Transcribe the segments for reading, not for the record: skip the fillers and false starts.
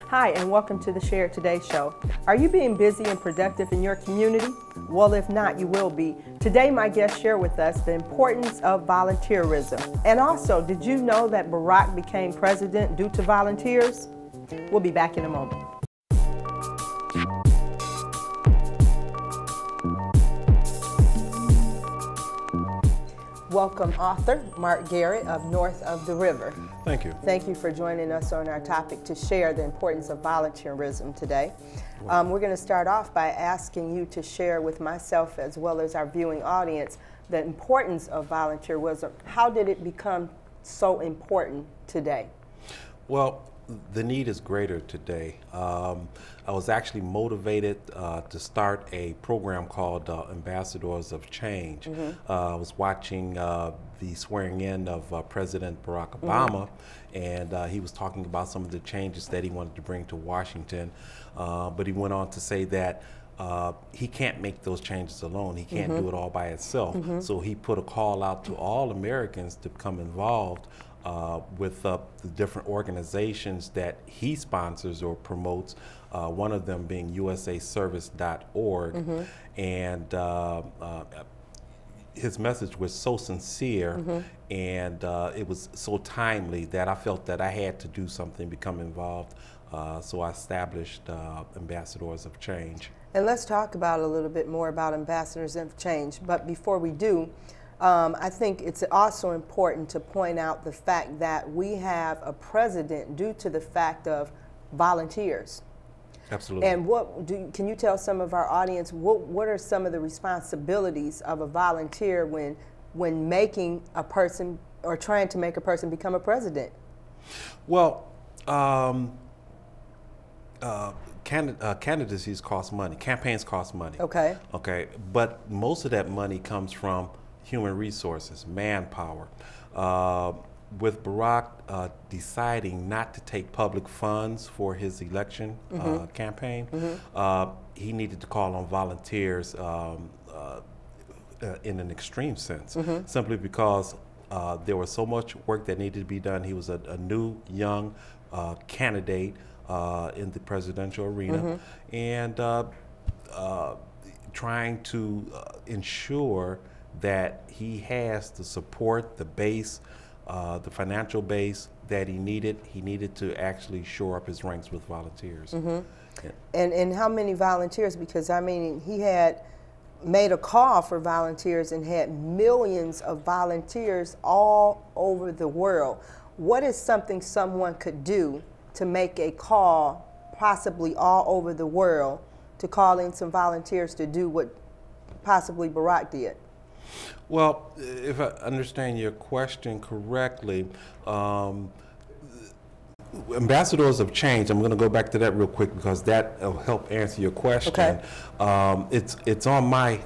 Hi, and welcome to the Share Today show. Are you being busy and productive in your community? Well, if not, you will be. Today, my guests share with us the importance of volunteerism. And also, did you know that Barack became president due to volunteers? We'll be back in a moment. Welcome, author Mark Garrett of North of the River. Thank you. Thank you for joining us on our topic to share the importance of volunteerism today. We're going to start off by asking you to share with myself as well as our viewing audience the importance of volunteerism. How did it become so important today? Well, the need is greater today. I was actually motivated to start a program called Ambassadors of Change. I was watching the swearing in of President Barack Obama, and he was talking about some of the changes that he wanted to bring to Washington, but he went on to say that he can't make those changes alone. He can't do it all by himself. So he put a call out to all Americans to become involved with the different organizations that he sponsors or promotes, one of them being usaservice.org. And his message was so sincere and it was so timely that I felt that I had to do something, become involved. So I established Ambassadors of Change. And let's talk about a little bit more about Ambassadors of Change. But before we do, I think it's also important to point out the fact that we have a president due to the fact of volunteers. Absolutely. And can you tell some of our audience what are some of the responsibilities of a volunteer when making a person or trying to make a person become a president? Well, candidacies cost money. Campaigns cost money. Okay. Okay. But most of that money comes from human resources, manpower. With Barack deciding not to take public funds for his election campaign, he needed to call on volunteers in an extreme sense, simply because there was so much work that needed to be done. He was a new, young candidate in the presidential arena, and trying to ensure that he has the support, the base, the financial base that he needed. He needed to actually shore up his ranks with volunteers. Yeah. And how many volunteers? Because I mean, he had made a call for volunteers and had millions of volunteers all over the world. What is something someone could do to make a call, possibly all over the world, to call in some volunteers to do what possibly Barack did? Well, if I understand your question correctly, Ambassadors of Change, I'm going to go back to that real quick because that will help answer your question. Okay. It's on my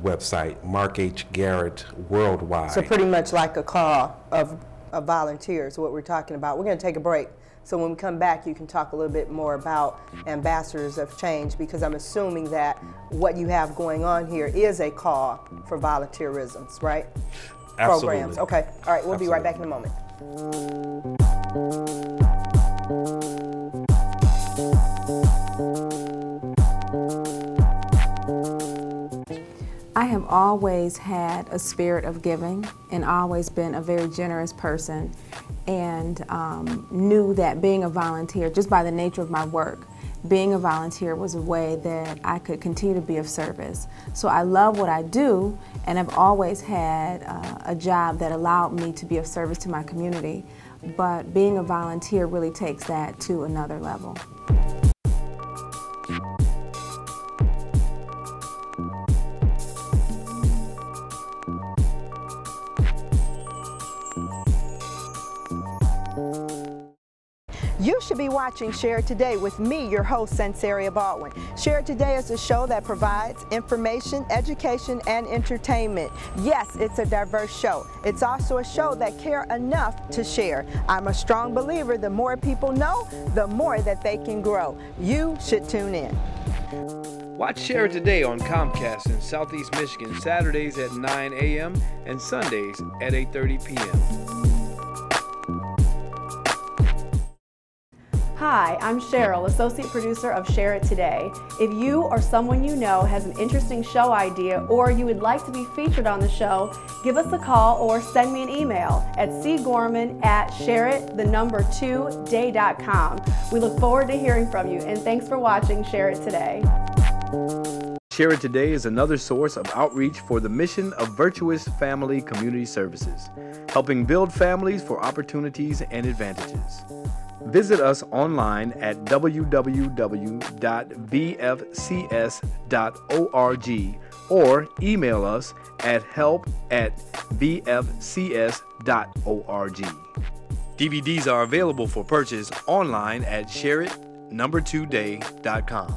website, Mark H. Garrett Worldwide. So pretty much like a call of volunteers, what we're talking about. We're going to take a break. So when we come back, you can talk a little bit more about Ambassadors of Change, because I'm assuming that what you have going on here is a call for volunteerism, right? Absolutely. Programs. Okay. All right. We'll be right back in a moment. I have always had a spirit of giving and always been a very generous person, and knew that being a volunteer, just by the nature of my work, being a volunteer was a way that I could continue to be of service. So I love what I do, and I've always had a job that allowed me to be of service to my community, but being a volunteer really takes that to another level. You should be watching Share Today with me, your host, Sansaria Baldwin. Share Today is a show that provides information, education, and entertainment. Yes, it's a diverse show. It's also a show that care enough to share. I'm a strong believer the more people know, the more that they can grow. You should tune in. Watch Share Today on Comcast in Southeast Michigan, Saturdays at 9 a.m. and Sundays at 8:30 p.m. Hi, I'm Cheryl, Associate Producer of Share It Today. If you or someone you know has an interesting show idea or you would like to be featured on the show, give us a call or send me an email at cgorman@shareit2day.com. We look forward to hearing from you, and thanks for watching Share It Today. Share It Today is another source of outreach for the mission of Virtuous Family Community Services, helping build families for opportunities and advantages. Visit us online at www.vfcs.org or email us at help@vfcs.org. DVDs are available for purchase online at shareit2day.com.